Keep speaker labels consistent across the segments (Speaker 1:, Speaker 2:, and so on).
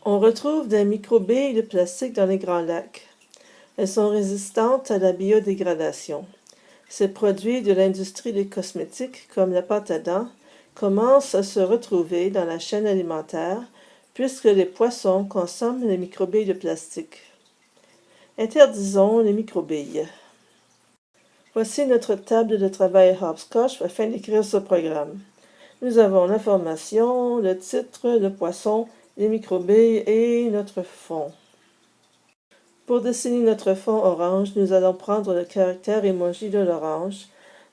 Speaker 1: On retrouve des microbilles de plastique dans les Grands Lacs. Elles sont résistantes à la biodégradation. Ces produits de l'industrie des cosmétiques, comme la pâte à dents, commencent à se retrouver dans la chaîne alimentaire puisque les poissons consomment les microbilles de plastique. Interdisons les microbilles. Voici notre table de travail Hopscotch afin d'écrire ce programme. Nous avons l'information, le titre, le poisson, les microbilles et notre fond. Pour dessiner notre fond orange, nous allons prendre le caractère emoji de l'orange.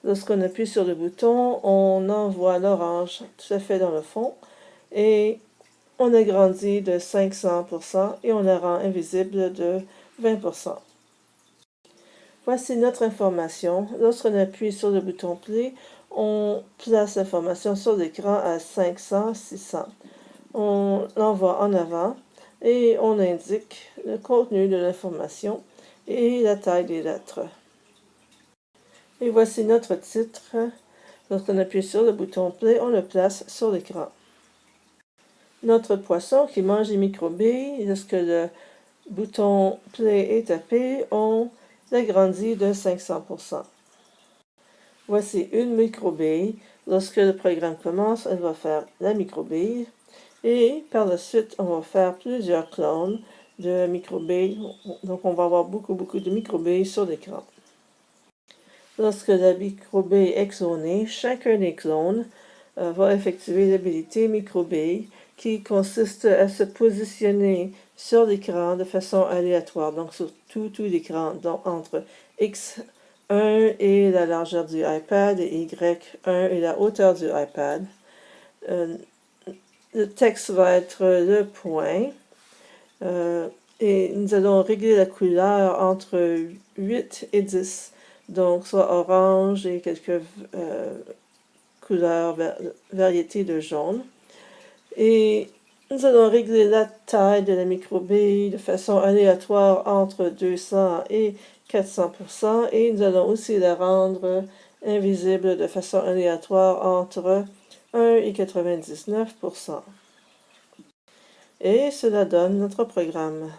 Speaker 1: Lorsqu'on appuie sur le bouton, on envoie l'orange tout à fait dans le fond et on agrandit de 500% et on la rend invisible de 20%. Voici notre information. Lorsqu'on appuie sur le bouton Play, on place l'information sur l'écran à 500, 600. On l'envoie en avant et on indique le contenu de l'information et la taille des lettres. Et voici notre titre. Lorsqu'on appuie sur le bouton Play, on le place sur l'écran. Notre poisson qui mange les microbilles, lorsque le bouton Play est tapé, on l'agrandit de 500%. Voici une microbille. Lorsque le programme commence, elle va faire la microbille. Et par la suite, on va faire plusieurs clones de microbilles. Donc, on va avoir beaucoup de microbilles sur l'écran. Lorsque la microbille est clonée, chacun des clones va effectuer l'habilité microbille qui consiste à se positionner sur l'écran de façon aléatoire. Donc, sur tout l'écran, donc entre X1 et la largeur du iPad et Y1 et la hauteur du iPad. Le texte va être le point et nous allons régler la couleur entre 8 et 10, donc soit orange et quelques couleurs, variétés de jaune. Et nous allons régler la taille de la microbille de façon aléatoire entre 200 et 400% et nous allons aussi la rendre invisible de façon aléatoire entre 1 et 99%. Et cela donne notre programme.